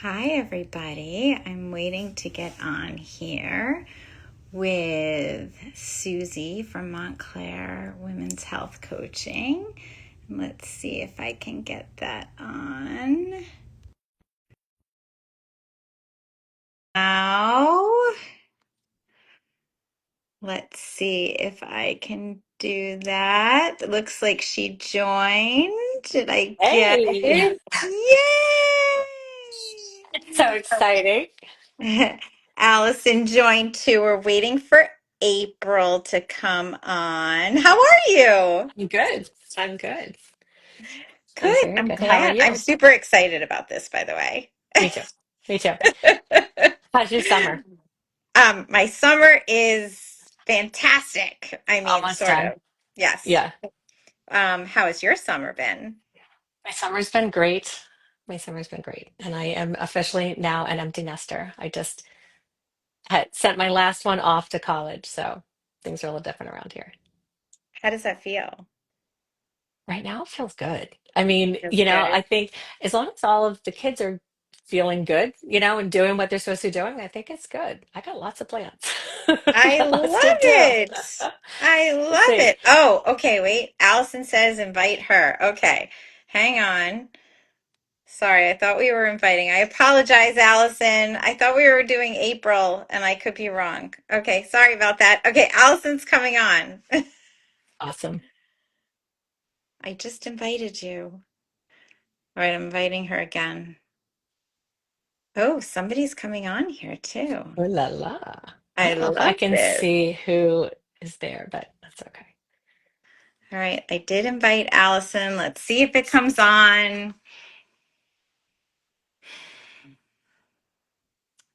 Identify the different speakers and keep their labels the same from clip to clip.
Speaker 1: Hi, everybody. I'm waiting to get on here with Susie from Montclair Women's Health Coaching. Let's see if I can get that on. Now, let's see if I can do that. It looks like she joined. Did I get
Speaker 2: Hey,
Speaker 1: it?
Speaker 2: it's so exciting.
Speaker 1: Yay! Allison joined too. We're waiting for April to come on. How are you?
Speaker 2: I'm good. I'm good. I'm
Speaker 1: Good.
Speaker 2: very
Speaker 1: I'm
Speaker 2: good. How are
Speaker 1: glad. I'm
Speaker 2: you?
Speaker 1: super excited about this, by the way.
Speaker 2: Me too. Me too. How's your summer?
Speaker 1: My summer is fantastic. I mean,
Speaker 2: Almost
Speaker 1: sort
Speaker 2: done.
Speaker 1: of. Yes.
Speaker 2: Yeah.
Speaker 1: How has your summer been?
Speaker 2: My summer's been great. My summer's been great. And I am officially now an empty nester. I just had sent my last one off to college, so things are a little different around here.
Speaker 1: How does that feel?
Speaker 2: Right now it feels good. I mean,
Speaker 1: Feels
Speaker 2: I
Speaker 1: good.
Speaker 2: think as long as all of the kids are feeling good, and doing what they're supposed to be doing, I think it's good. I got lots of plans. I
Speaker 1: I
Speaker 2: got lots
Speaker 1: love
Speaker 2: to do.
Speaker 1: it. I
Speaker 2: We'll
Speaker 1: love
Speaker 2: see.
Speaker 1: it. Oh, okay, wait. Allison says invite her. Okay. Hang on. Sorry, I thought we were inviting. I apologize, Allison. I thought we were doing April and I could be wrong. Okay, sorry about that. Okay, Allison's coming on.
Speaker 2: Awesome.
Speaker 1: I just invited you. All right, I'm inviting her again. Oh, somebody's coming on here too.
Speaker 2: Ooh la la. I
Speaker 1: I
Speaker 2: don't know if I
Speaker 1: love
Speaker 2: can
Speaker 1: this.
Speaker 2: see who is there, but that's okay.
Speaker 1: All right, I did invite Allison. Let's see if it comes on.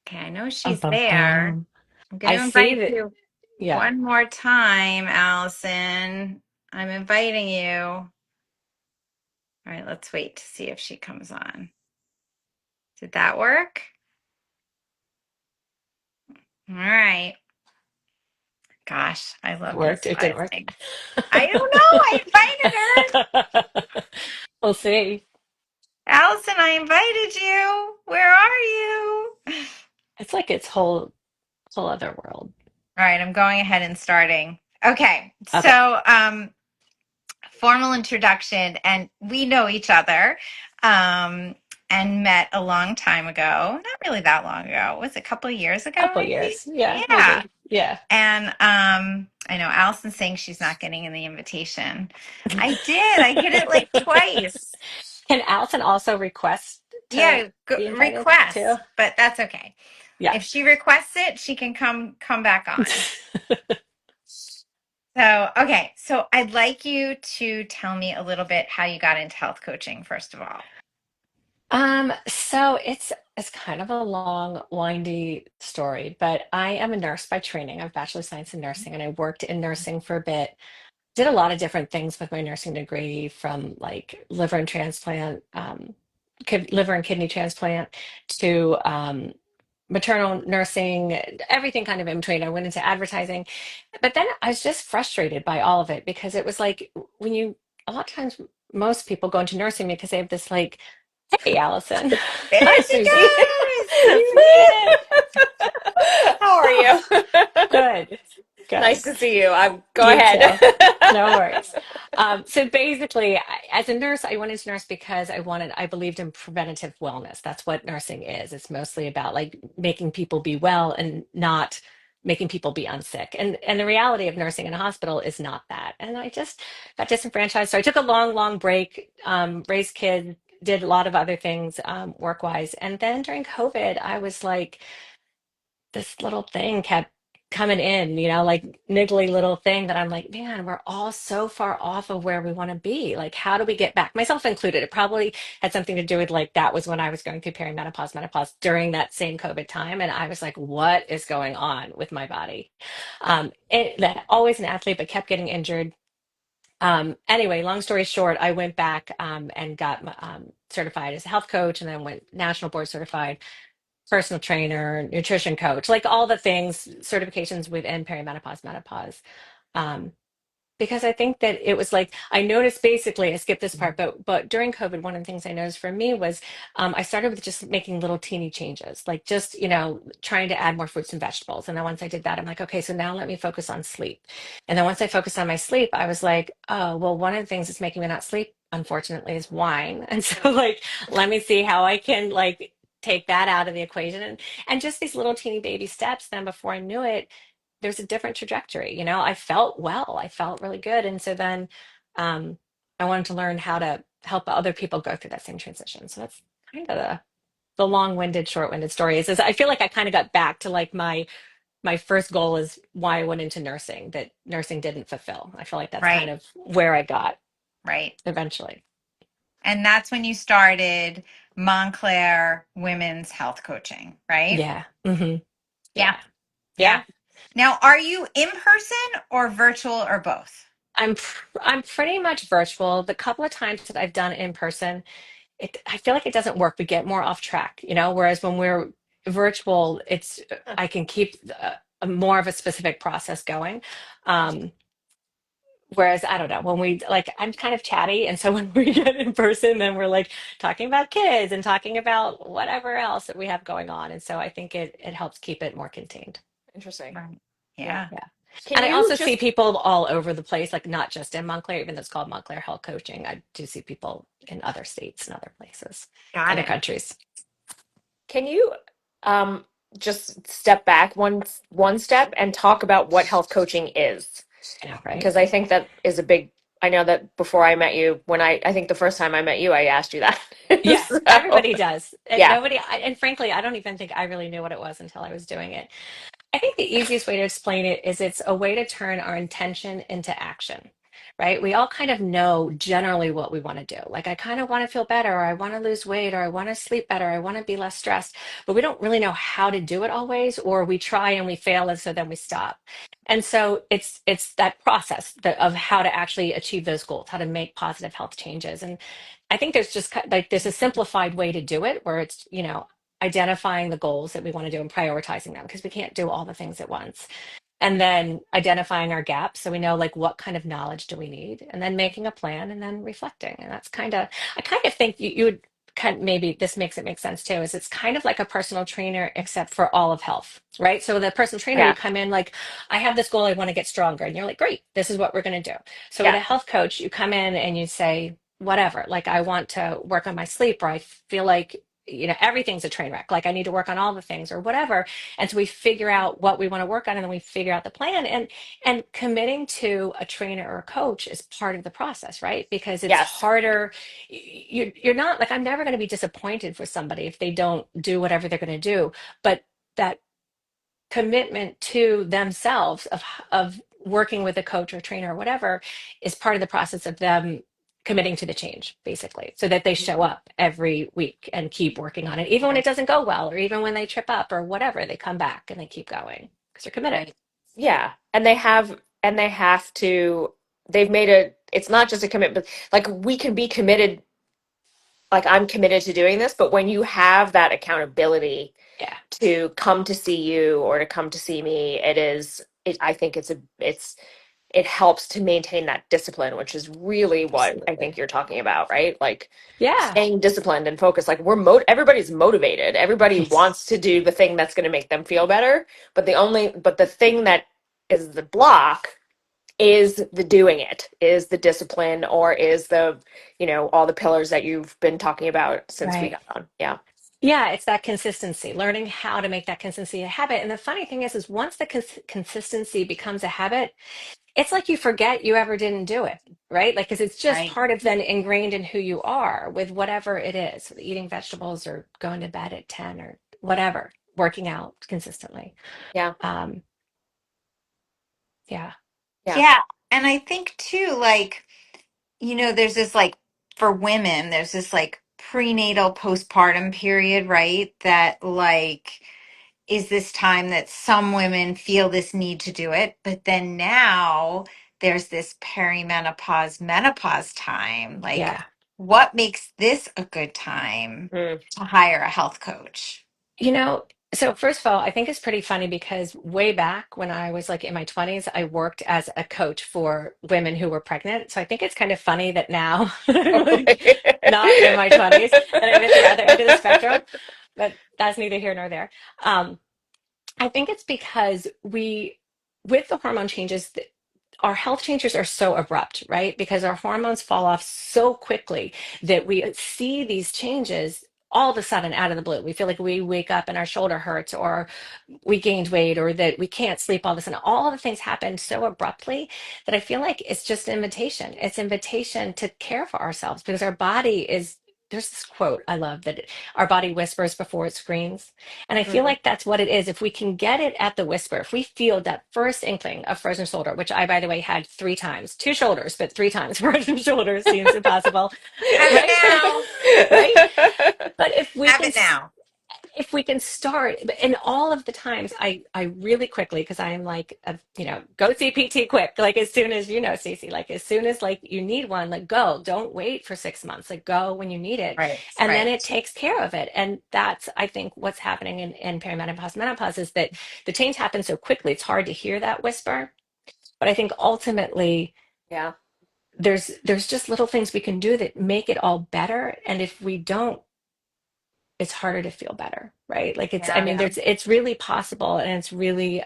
Speaker 1: Okay, I know she's there.
Speaker 2: Bum.
Speaker 1: I'm going
Speaker 2: I
Speaker 1: to
Speaker 2: see
Speaker 1: invite
Speaker 2: that.
Speaker 1: you
Speaker 2: Yeah,
Speaker 1: one more time, Allison. I'm inviting you. All right, let's wait to see if she comes on. Did that work? All right. Gosh, I
Speaker 2: it
Speaker 1: love
Speaker 2: worked.
Speaker 1: these
Speaker 2: It didn't
Speaker 1: live
Speaker 2: work.
Speaker 1: things. I don't know. I invited her.
Speaker 2: We'll see.
Speaker 1: Allison, I invited you. Where are you?
Speaker 2: It's like it's whole other world.
Speaker 1: All right, I'm going ahead and starting. Okay,
Speaker 2: Okay.
Speaker 1: so formal introduction, and we know each other and met a long time ago. Not really that long ago. Was it a couple of years ago,
Speaker 2: Couple
Speaker 1: maybe?
Speaker 2: years. Yeah,
Speaker 1: Yeah.
Speaker 2: maybe. Yeah.
Speaker 1: And I know Allison's saying she's not getting in the invitation. I did. I hit it like twice.
Speaker 2: Can Allison also request to
Speaker 1: Yeah,
Speaker 2: be invited too?
Speaker 1: request, but that's okay.
Speaker 2: Yeah.
Speaker 1: If she requests it, she can come back on. So, okay. So I'd like you to tell me a little bit how you got into health coaching, first of all.
Speaker 2: So it's kind of a long, windy story, but I am a nurse by training. I have bachelor of science in nursing, and I worked in nursing for a bit. Did a lot of different things with my nursing degree, from like liver and transplant, liver and kidney transplant, to maternal nursing, everything kind of in between. I went into advertising, but then I was just frustrated by all of it because it was like when you, a lot of times, most people go into nursing because they have this like, hey, Allison.
Speaker 1: There
Speaker 2: Hi,
Speaker 1: she
Speaker 2: Susie.
Speaker 1: goes.
Speaker 2: You made it.
Speaker 3: How are
Speaker 2: Oh,
Speaker 3: you?
Speaker 2: good,
Speaker 3: Nice
Speaker 2: good.
Speaker 3: to see you. Go
Speaker 2: You
Speaker 3: ahead.
Speaker 2: too. No worries. So basically, as a nurse, I wanted to nurse because I believed in preventative wellness. That's what nursing is. It's mostly about like making people be well and not making people be unsick. And the reality of nursing in a hospital is not that. And I just got disenfranchised. So I took a long, long break, raised kids, did a lot of other things work-wise. And then during COVID, I was like, this little thing kept coming in, like niggly little thing that I'm like, man, we're all so far off of where we want to be. Like, how do we get back? Myself included. It probably had something to do with like that was when I was going through perimenopause, menopause during that same COVID time. And I was like, what is going on with my body? That always an athlete, but kept getting injured. Anyway, long story short, I went back and got certified as a health coach and then went national board certified personal trainer, nutrition coach, like all the things, certifications within perimenopause, menopause. Um, because I think that it was like I noticed basically I skipped this part, but during COVID, one of the things I noticed for me was I started with just making little teeny changes, like just trying to add more fruits and vegetables. And then once I did that, I'm like, okay, so now let me focus on sleep. And then once I focused on my sleep, I was like, oh, well, one of the things that's making me not sleep, unfortunately, is wine. And so like, let me see how I can like take that out of the equation and just these little teeny baby steps. Then before I knew it there's a different trajectory. I felt well, I felt really good. And so then um, I wanted to learn how to help other people go through that same transition. So that's kind of the long-winded, short-winded story is I feel like I kind of got back to like my first goal is why I went into nursing that nursing didn't fulfill. I feel like that's kind
Speaker 1: Right,
Speaker 2: of where I got
Speaker 1: right.
Speaker 2: eventually.
Speaker 1: And that's when you started Montclair Women's Health Coaching, right?
Speaker 2: Yeah.
Speaker 1: Yeah,
Speaker 2: Yeah.
Speaker 1: yeah.
Speaker 2: Yeah.
Speaker 1: Now, are you in person or virtual or both?
Speaker 2: I'm pretty much virtual. The couple of times that I've done in person, I feel like it doesn't work. We get more off track, whereas when we're virtual, I can keep a more of a specific process going. Um, Whereas I don't know, when we like I'm kind of chatty, and so when we get in person, then we're like talking about kids and talking about whatever else that we have going on. And so I think it helps keep it more contained.
Speaker 3: Interesting.
Speaker 1: Right.
Speaker 3: Yeah.
Speaker 1: Yeah.
Speaker 2: Yeah.
Speaker 3: Can
Speaker 2: And I
Speaker 3: you
Speaker 2: also see
Speaker 3: just
Speaker 2: people all over the place, like not just in Montclair, even though it's called Montclair Health Coaching. I do see people in other states and other places,
Speaker 1: Got
Speaker 2: other
Speaker 1: it.
Speaker 2: countries.
Speaker 3: can you um just step back one step and talk about what health coaching is?
Speaker 2: I know, right?
Speaker 3: Because I think that is a big I know that before I met you, when I think the first time I met you, I asked you that.
Speaker 2: Yeah,
Speaker 3: So,
Speaker 2: everybody does. And
Speaker 3: yeah.
Speaker 2: and frankly, I don't even think I really knew what it was until I was doing it. I think the easiest way to explain it is it's a way to turn our intention into action, right? We all kind of know generally what we want to do. Like, I kind of want to feel better, or I want to lose weight, or I want to sleep better, I want to be less stressed, but we don't really know how to do it always, or we try and we fail, and so then we stop. And so it's that process of how to actually achieve those goals, how to make positive health changes. And I think there's just like there's a simplified way to do it where it's, identifying the goals that we want to do and prioritizing them because we can't do all the things at once, and then identifying our gaps so we know like what kind of knowledge do we need, and then making a plan and then reflecting. And that's kind of I kind of think you would kind of, maybe this makes it make sense too, is it's kind of like a personal trainer except for all of health, right? So the personal trainer, you
Speaker 3: Yeah.
Speaker 2: come in like, I have this goal, I want to get stronger, and you're like, great, this is what we're going to do. So with
Speaker 3: Yeah.
Speaker 2: a health coach, you come in and you say whatever, like I want to work on my sleep, or I feel like everything's a train wreck, like I need to work on all the things or whatever. And so we figure out what we want to work on, and then we figure out the plan. And committing to a trainer or a coach is part of the process, right? Because it's
Speaker 3: Yes.
Speaker 2: harder. You're not like, I'm never going to be disappointed for somebody if they don't do whatever they're going to do, but that commitment to themselves of working with a coach or trainer or whatever is part of the process of them committing to the change, basically, so that they show up every week and keep working on it even when it
Speaker 1: Right.
Speaker 2: doesn't go well, or even when they trip up or whatever, they come back and they keep going because they're committed.
Speaker 1: Right.
Speaker 3: Yeah. And they have to they've made it's not just a commitment, like we can be committed, like I'm committed to doing this, but when you have that accountability
Speaker 2: Yeah,
Speaker 3: to come to see you or to come to see me, I think it helps to maintain that discipline, which is really what I think
Speaker 2: absolutely.
Speaker 3: you're talking about, right? Like
Speaker 2: Yeah.
Speaker 3: staying disciplined and focused. Like everybody's motivated. Everybody wants to do the thing that's going to make them feel better, but the thing that is the block is the doing it, is the discipline, or is all the pillars that you've been talking about since we
Speaker 2: Right.
Speaker 3: got on. Yeah.
Speaker 2: Yeah, it's that consistency, learning how to make that consistency a habit. And the funny thing is once the consistency becomes a habit, it's like you forget you ever didn't do it, right? Like, because it's just
Speaker 1: Right.
Speaker 2: part of then ingrained in who you are with whatever it is, eating vegetables or going to bed at 10 or whatever, working out consistently.
Speaker 3: Yeah.
Speaker 2: Um, yeah.
Speaker 3: Yeah.
Speaker 1: Yeah. And I think too, like, there's this like for women, there's this like prenatal postpartum period, right? That like is this time that some women feel this need to do it. But then now there's this perimenopause, menopause time. Like,
Speaker 2: Yeah.
Speaker 1: what makes this a good time
Speaker 3: Mm.
Speaker 1: to hire a health coach?
Speaker 2: You know, So first of all, I think it's pretty funny because way back when I was like in my 20s, I worked as a coach for women who were pregnant. So I think it's kind of funny that now I'm like
Speaker 3: Totally.
Speaker 2: not in my 20s and I'm at the other end of the spectrum, but that's neither here nor there. Um, I think it's because with the hormone changes, our health changes are so abrupt, right? Because our hormones fall off so quickly that we see these changes all of a sudden out of the blue. We feel like we wake up and our shoulder hurts, or we gained weight, or that we can't sleep all of a sudden. All of the things happen so abruptly that I feel like it's just an invitation. It's invitation to care for ourselves because our body is. There's this quote I love that our body whispers before it screams. And I feel
Speaker 3: Mhm.
Speaker 2: like that's what it is. If we can get it at the whisper, if we feel that first inkling of frozen shoulder, which I, by the way, had three times, two shoulders, but three times frozen shoulders seems impossible,
Speaker 1: Have it
Speaker 2: right?
Speaker 1: now.
Speaker 2: Right? But
Speaker 1: Have it now.
Speaker 2: if we can start, and all of the times I really quickly, because I am like go see PT quick, like as soon as Stacey, like as soon as like you need one, like go, don't wait for 6 months, like go when you need it,
Speaker 1: Right,
Speaker 2: and then
Speaker 1: right.
Speaker 2: it takes care of it. And that's, I think, what's happening in perimenopause, menopause, is that the change happens so quickly it's hard to hear that whisper. But I think ultimately
Speaker 3: Yeah.
Speaker 2: there's just little things we can do that make it all better, and if we don't, it's harder to feel better, right? Like I
Speaker 1: Yeah.
Speaker 2: mean, it's really possible, and it's really,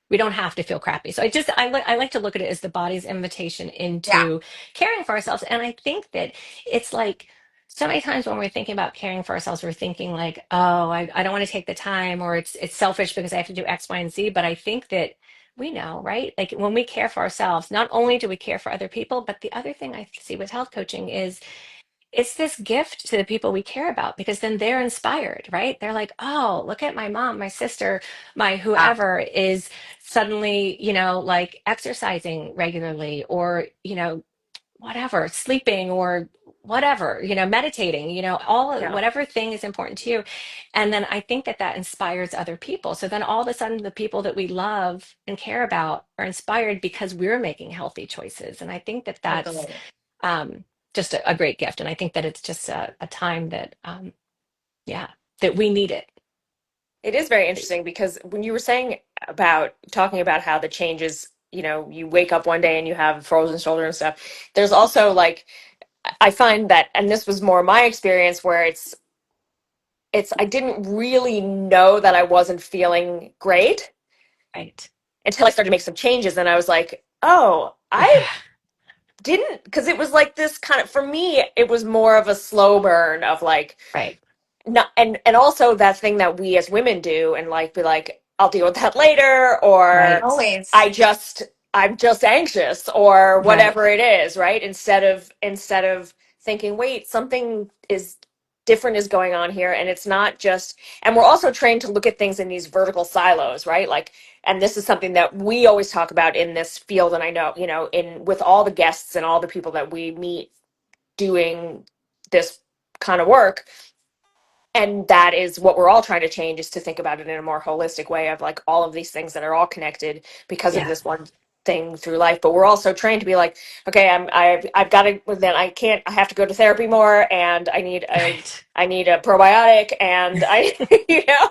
Speaker 2: we don't have to feel crappy. So I like to look at it as the body's invitation
Speaker 1: Yeah.
Speaker 2: into caring for ourselves. And I think that it's like so many times when we're thinking about caring for ourselves, we're thinking like, oh, I don't want to take the time, or it's selfish because I have to do X, Y, and Z. But I think that we know, right? Like when we care for ourselves, not only do we care for other people, but the other thing I see with health coaching is it's this gift to the people we care about, because then they're inspired, right? They're like, oh, look at my mom, my sister, my
Speaker 1: Ah,
Speaker 2: whoever is suddenly, like exercising regularly, or, whatever, sleeping, or whatever, meditating, all
Speaker 3: Yeah.
Speaker 2: whatever thing is important to you. And then I think that that inspires other people. So then all of a sudden the people that we love and care about are inspired because we're making healthy choices. And I think that that's
Speaker 1: totally.
Speaker 2: um, just a great gift. And I think that it's just a time that, yeah, that we need it.
Speaker 3: It is very interesting because when you were saying about talking about how the changes, you wake up one day and you have frozen shoulder and stuff, there's also like, I find that, and this was more my experience where it's I didn't really know that I wasn't feeling great
Speaker 2: Right.
Speaker 3: until I started to make some changes, and I was like, oh, I
Speaker 2: Yeah.
Speaker 3: didn't, because it was like this kind of, for me it was more of a slow burn of like,
Speaker 2: Right.
Speaker 3: not, and also that thing that we as women do and like be like, I'll deal with that later, or
Speaker 2: Right.
Speaker 1: Always.
Speaker 3: I'm just anxious, or
Speaker 2: Right.
Speaker 3: whatever it is, right? Instead of thinking, wait, something is different is going on here, and it's not just, and we're also trained to look at things in these vertical silos, right? Like, and this is something that we always talk about in this field, and I know, in with all the guests and all the people that we meet doing this kind of work, and that is what we're all trying to change, is to think about it in a more holistic way of like all of these things that are all connected because of
Speaker 2: Yeah.
Speaker 3: this one thing through life. But we're also trained to be like, okay, I've got to, then I can't, I have to go to therapy more, and
Speaker 2: Right.
Speaker 3: I need a probiotic, and I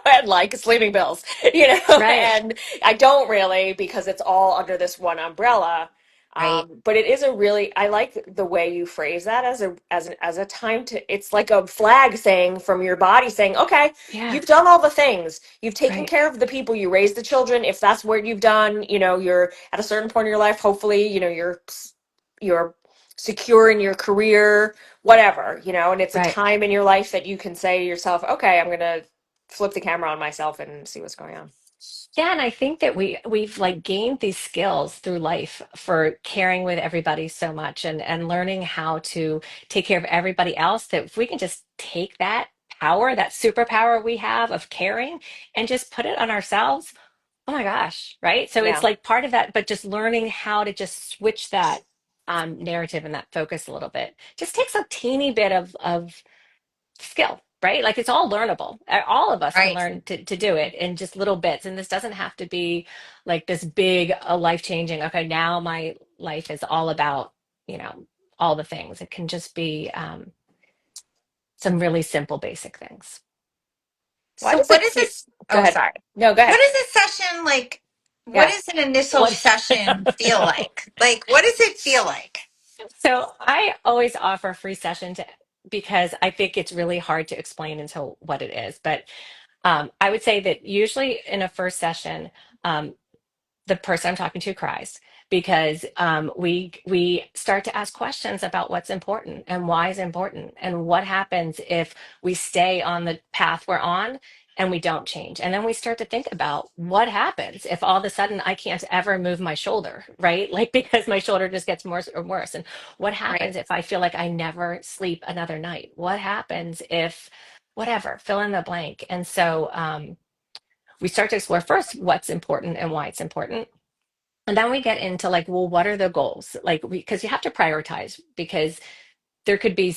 Speaker 3: and like sleeping pills,
Speaker 2: Right.
Speaker 3: and I don't really, because it's all under this one umbrella.
Speaker 1: Right.
Speaker 3: But it is a really, I like the way you phrase that as a time to, it's like a flag saying from your body saying, okay,
Speaker 2: Yeah.
Speaker 3: you've done all the things. You've taken
Speaker 2: Right.
Speaker 3: care of the people, you raised the children. If that's what you've done, you're at a certain point in your life, hopefully, you're secure in your career, whatever, and it's a
Speaker 2: Right.
Speaker 3: time in your life that you can say to yourself, okay, I'm going to flip the camera on myself and see what's going on.
Speaker 2: Yeah, and I think that we've like gained these skills through life for caring with everybody so much, and learning how to take care of everybody else, that if we can just take that power, that superpower we have of caring, and just put it on ourselves. Oh my gosh, right? So it's
Speaker 3: Yeah.
Speaker 2: like part of that, but just learning how to just switch that narrative and that focus a little bit just takes a teeny bit of skill, right? Like it's all learnable. All of us can
Speaker 1: Right.
Speaker 2: learn to do it in just little bits. And this doesn't have to be like this big, life changing, okay, now my life is all about, you know, all the things. It can just be some really simple, basic things.
Speaker 3: Why
Speaker 1: So
Speaker 3: does
Speaker 1: what
Speaker 3: it
Speaker 1: is
Speaker 3: feel?
Speaker 1: this?
Speaker 3: Go
Speaker 1: Oh,
Speaker 3: ahead.
Speaker 1: sorry.
Speaker 3: No, go
Speaker 1: What
Speaker 3: ahead.
Speaker 1: is a session like? What
Speaker 3: Yeah.
Speaker 1: does an initial
Speaker 2: What?
Speaker 1: session feel like? Like, what does it feel like?
Speaker 2: So I always offer free sessions because I think it's really hard to explain until what it is. But I would say that usually in a first session, um, the person I'm talking to cries because we start to ask questions about what's important and why is important and what happens if we stay on the path we're on and we don't change. And then we start to think about what happens if all of a sudden I can't ever move my shoulder, right? Like because my shoulder just gets worse and worse. And what
Speaker 1: Right.
Speaker 2: happens if I feel like I never sleep another night? What happens if whatever, fill in the blank. And so we start to explore first what's important and why it's important, and then we get into like, well, what are the goals? Like, because you have to prioritize because there could be,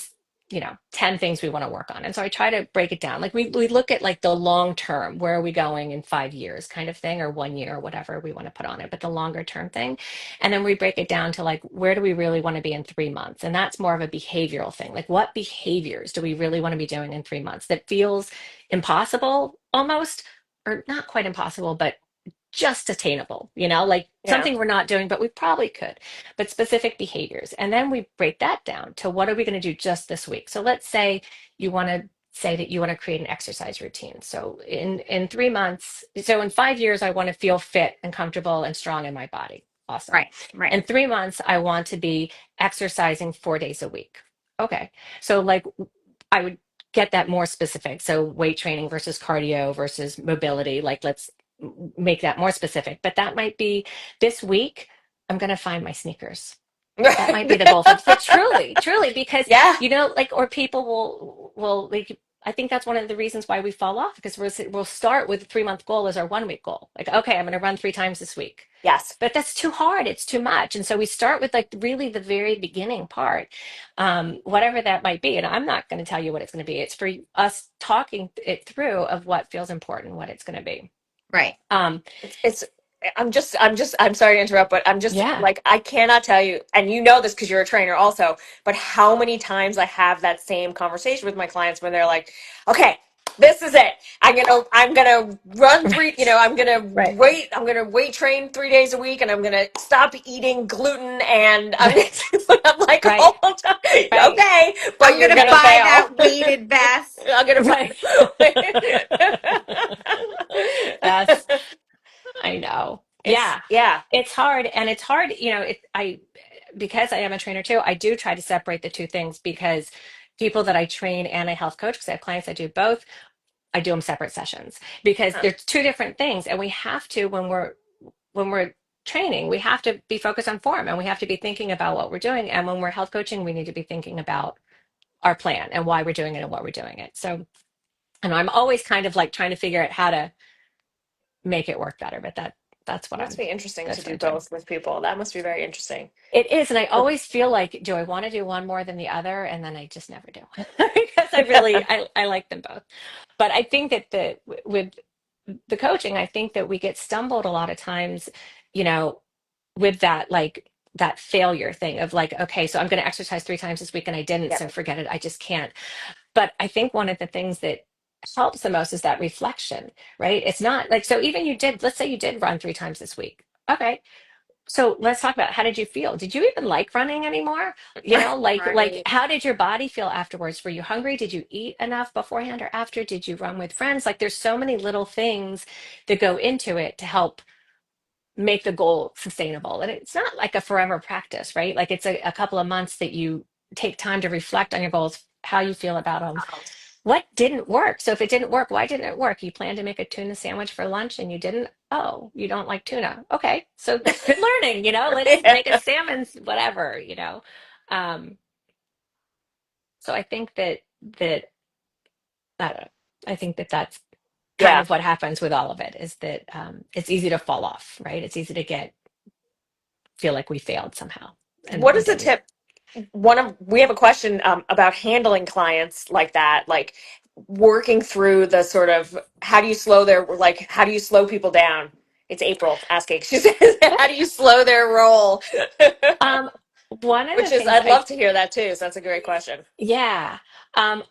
Speaker 2: 10 things we want to work on. And so I try to break it down. Like we look at like the long term, where are we going in 5 years kind of thing, or 1 year, or whatever we want to put on it, but the longer term thing. And then we break it down to like, where do we really want to be in 3 months? And that's more of a behavioral thing. Like what behaviors do we really want to be doing in 3 months that feels impossible almost, or not quite impossible, but just attainable, like
Speaker 3: Yeah.
Speaker 2: something we're not doing, but we probably could, but specific behaviors. And then we break that down to what are we going to do just this week? So let's say you want to say that you want to create an exercise routine. So in 3 months, so in 5 years, I want to feel fit and comfortable and strong in my body. Awesome.
Speaker 1: Right. Right.
Speaker 2: In 3 months, I want to be exercising 4 days a week. Okay. So like I would get that more specific. So weight training versus cardio versus mobility. Like let's make that more specific. But that might be this week, I'm going to find my sneakers. That might be the goal for truly, truly, because
Speaker 3: Yeah.
Speaker 2: like, or people will like. I think that's one of the reasons why we fall off because we'll start with a 3 month goal as our 1 week goal. Like, okay, I'm going to run 3 times this week,
Speaker 3: Yes.
Speaker 2: but that's too hard. It's too much. And so we start with like really the very beginning part, whatever that might be. And I'm not going to tell you what it's going to be. It's for us talking it through of what feels important, what it's going to be.
Speaker 1: Right.
Speaker 2: Um,
Speaker 3: It's I'm sorry to interrupt, but I'm just
Speaker 2: yeah.
Speaker 3: like, I cannot tell you, and you know this because you're a trainer also, but how many times I have that same conversation with my clients when they're like, okay, this is it. I'm gonna run three,
Speaker 2: Right.
Speaker 3: I'm gonna weight train 3 days a week, and I'm gonna stop eating gluten, and I'm
Speaker 2: Right.
Speaker 3: I'm like,
Speaker 2: Right.
Speaker 3: oh,
Speaker 2: Right.
Speaker 3: okay, but
Speaker 1: I'm
Speaker 3: you're
Speaker 1: gonna
Speaker 3: gonna
Speaker 2: Right.
Speaker 1: buy
Speaker 3: fail.
Speaker 1: that weighted vest.
Speaker 3: I'm gonna.
Speaker 2: Right. Yes, I know.
Speaker 3: It's
Speaker 2: Yeah.
Speaker 3: yeah.
Speaker 2: It's hard, and it's hard, because I am a trainer too, I do try to separate the two things because people that I train and I health coach, because I have clients that do both, I do them separate sessions because they're two different things. And we have to, when we're training, we have to be focused on form and we have to be thinking about what we're doing. And when we're health coaching, we need to be thinking about our plan and why we're doing it and what we're doing it. So, and I'm always kind of like trying to figure out how to make it work better, but that's
Speaker 3: It
Speaker 2: what
Speaker 3: must
Speaker 2: I'm
Speaker 3: be interesting to
Speaker 2: that's what
Speaker 3: do
Speaker 2: I do.
Speaker 3: both with people. That must be very interesting.
Speaker 2: It is, and I always feel like, do I want to do one more than the other? And then I just never do because I like them both. But I think that with the coaching, I think that we get stumbled a lot of times, you know, with that like that failure thing of like, okay, so I'm going to exercise 3 times this week and I didn't,
Speaker 3: Yeah.
Speaker 2: so forget it. I just can't. But I think one of the things that helps the most is that reflection, right? It's not like, so even let's say you did run 3 times this week. Okay, so let's talk about how did you feel? Did you even like running anymore? Like
Speaker 1: Right.
Speaker 2: how did your body feel afterwards? Were you hungry? Did you eat enough beforehand or after? Did you run with friends? Like there's so many little things that go into it to help make the goal sustainable. And it's not like a forever practice, right? Like it's a couple of months that you take time to reflect on your goals, how you feel about them, what didn't work. So if it didn't work, why didn't it work? You planned to make a tuna sandwich for lunch and you didn't. Oh, you don't like tuna. Okay. So good learning, let's
Speaker 3: Yeah.
Speaker 2: make a salmon, whatever. Um, so I think that I don't know. I think that that's kind
Speaker 3: Yeah.
Speaker 2: of what happens with all of it is that it's easy to fall off, right? It's easy to feel like we failed somehow and
Speaker 3: What
Speaker 2: we
Speaker 3: is the
Speaker 2: didn't.
Speaker 3: tip? We have a question about handling clients like that, like working through the sort of how do you slow people down? It's April asking. She says, how do you slow their roll?
Speaker 2: Um, One of the
Speaker 3: Which is,
Speaker 2: things
Speaker 3: I'd love to hear that too. So that's a great question.
Speaker 2: yeah.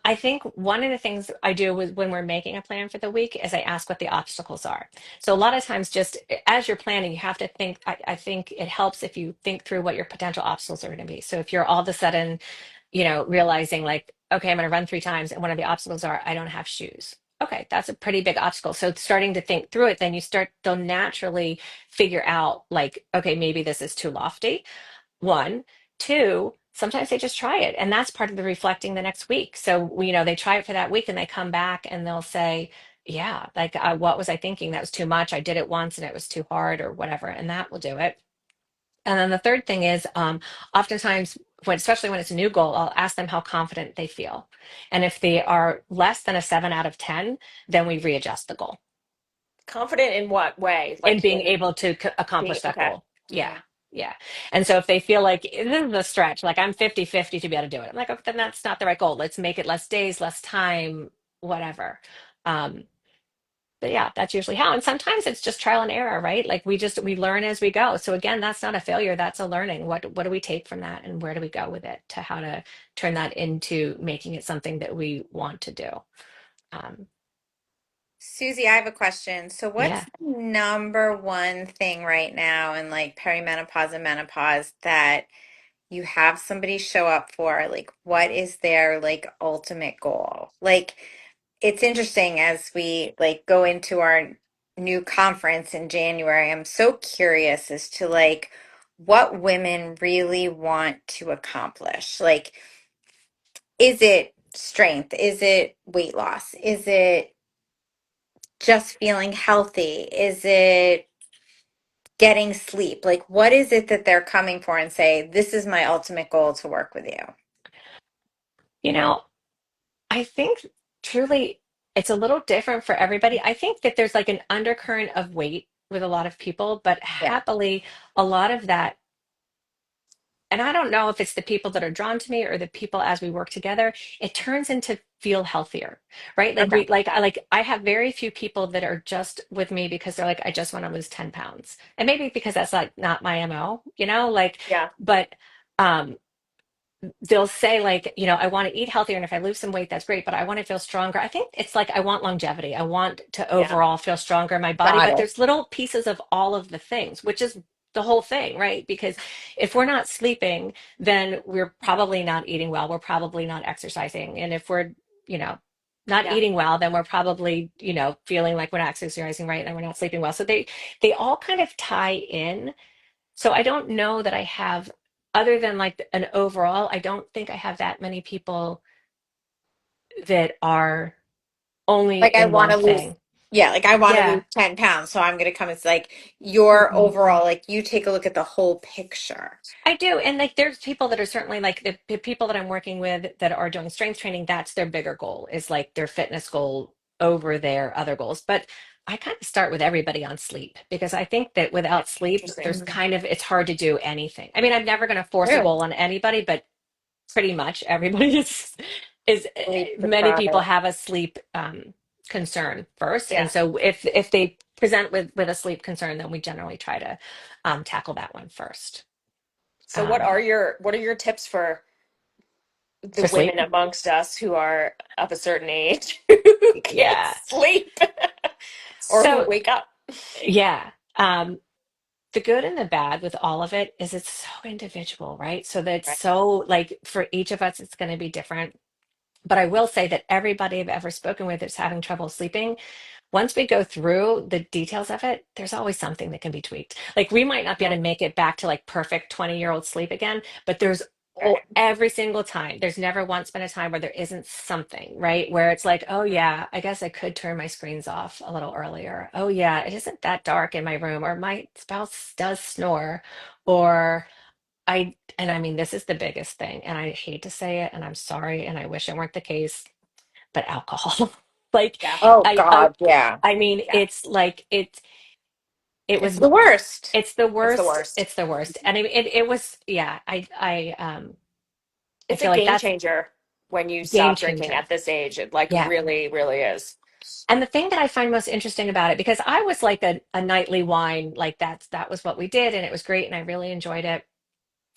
Speaker 2: I think one of the things I do with when we're making a plan for the week is I ask what the obstacles are. So a lot of times, just as you're planning, you have to think. I think it helps if you think through what your potential obstacles are going to be. So if you're all of a sudden, realizing like, okay, I'm going to run 3 times, and one of the obstacles are I don't have shoes. Okay, that's a pretty big obstacle. So starting to think through it, then they'll naturally figure out like, okay, maybe this is too lofty. One, two, sometimes they just try it. And that's part of the reflecting the next week. So, they try it for that week and they come back and they'll say, yeah, like, what was I thinking? That was too much. I did it once and it was too hard or whatever. And that will do it. And then the third thing is, oftentimes, especially when it's a new goal, I'll ask them how confident they feel. And if they are less than a 7 out of 10, then we readjust the goal
Speaker 3: Confident in what way?
Speaker 2: and
Speaker 3: Like
Speaker 2: being
Speaker 3: in
Speaker 2: able to
Speaker 3: being
Speaker 2: accomplish that
Speaker 3: okay.
Speaker 2: goal. Yeah.
Speaker 3: Hmm.
Speaker 2: Yeah. And so if they feel like this is a stretch, like I'm 50-50 to be able to do it, I'm like, okay, then that's not the right goal. Let's make it less days, less time, whatever. Um, but yeah, that's usually how. And sometimes it's just trial and error, right? Like we learn as we go. So again, that's not a failure, that's a learning. What do we take from that and where do we go with it to how to turn that into making it something that we want to do? Um,
Speaker 1: Susie, I have a question. So what's
Speaker 2: yeah.
Speaker 1: the number one thing right now in like perimenopause and menopause that you have somebody show up for? Like, what is their like ultimate goal? Like, it's interesting as we like go into our new conference in January. I'm so curious as to like what women really want to accomplish. Like, is it strength? Is it weight loss? Is it just feeling healthy? Is it getting sleep? Like, what is it that they're coming for and say, this is my ultimate goal to work with you?
Speaker 2: You know, I think truly it's a little different for everybody. I think that there's like an undercurrent of weight with a lot of people, but
Speaker 1: Yeah.
Speaker 2: happily, a lot of that, and I don't know if it's the people that are drawn to me or the people as we work together, it turns into feel healthier, right? Like
Speaker 1: Okay.
Speaker 2: I have very few people that are just with me because they're like, I just want to lose 10 pounds. And maybe because that's like not my MO,
Speaker 3: Yeah.
Speaker 2: but um they'll say like, I want to eat healthier and if I lose some weight, that's great, but I want to feel stronger. I think it's like I want longevity. I want to
Speaker 3: Yeah.
Speaker 2: overall feel stronger in my body,
Speaker 1: Got
Speaker 2: but
Speaker 1: it.
Speaker 2: there's little pieces of all of the things, which is the whole thing, right? Because if we're not sleeping, then we're probably not eating well. We're probably not exercising. And if we're, you know, not
Speaker 3: Yeah.
Speaker 2: eating well, then we're probably, feeling like we're not exercising right and we're not sleeping well. So they all kind of tie in. So I don't know that I have, other than like an overall, I don't think I have that many people that are only
Speaker 1: Like, I
Speaker 2: in
Speaker 1: want
Speaker 2: one
Speaker 1: to lose,
Speaker 2: thing.
Speaker 1: yeah, like I want to lose
Speaker 2: Yeah.
Speaker 1: 10 pounds. So I'm going to come. It's like your
Speaker 2: Mhm.
Speaker 1: overall, like you take a look at the whole picture.
Speaker 2: I do. And like there's people that are certainly like the people that I'm working with that are doing strength training, that's their bigger goal, is like their fitness goal over their other goals. But I kind of start with everybody on sleep because I think that without sleep,
Speaker 3: Interesting.
Speaker 2: there's
Speaker 1: Mhm.
Speaker 2: kind of, it's hard to do anything. I mean, I'm never going to force a
Speaker 1: True.
Speaker 2: goal on anybody, but pretty much everybody is
Speaker 3: Sleep
Speaker 2: many people
Speaker 3: deprived.
Speaker 2: have a sleep concern first, and
Speaker 3: Yeah.
Speaker 2: so if they present with a sleep concern, then we generally try to tackle that one first.
Speaker 3: So
Speaker 2: um,
Speaker 3: what are your tips for the
Speaker 2: for
Speaker 3: women
Speaker 2: sleep.
Speaker 3: amongst us who are of a certain age who can't
Speaker 2: Yeah.
Speaker 3: sleep or who
Speaker 2: So
Speaker 3: wake up?
Speaker 2: yeah. The good and the bad with all of it is it's so individual, right? So that's
Speaker 3: Right.
Speaker 2: so like for each of us, it's going to be different. But I will say that everybody I've ever spoken with that's having trouble sleeping, once we go through the details of it, there's always something that can be tweaked. Like we might not be able
Speaker 3: Yeah.
Speaker 2: to make it back to like perfect 20-year-old sleep again, but there's
Speaker 3: Right.
Speaker 2: every single time. There's never once been a time where there isn't something, right? Where it's like, oh yeah, I guess I could turn my screens off a little earlier. Oh yeah, it isn't that dark in my room, or my spouse does snore, or and I mean, this is the biggest thing, and I hate to say it, and I'm sorry, and I wish it weren't the case, but alcohol. Like
Speaker 3: Yeah.
Speaker 1: Oh
Speaker 2: I I
Speaker 1: God, yeah.
Speaker 2: I mean,
Speaker 3: Yeah.
Speaker 2: it's like it
Speaker 1: It's
Speaker 2: was
Speaker 1: the worst.
Speaker 2: it's the
Speaker 3: It's the
Speaker 2: worst.
Speaker 3: worst.
Speaker 2: It's the worst. And it was, yeah, I
Speaker 3: It's a
Speaker 2: feel like
Speaker 3: game
Speaker 2: that's
Speaker 3: changer when you
Speaker 2: game
Speaker 3: stop drinking
Speaker 2: changer.
Speaker 3: at this age. It like
Speaker 2: Yeah.
Speaker 3: really, really is.
Speaker 2: And the thing that I find most interesting about it, because I was like a nightly wine, like that was what we did and it was great and I really enjoyed it.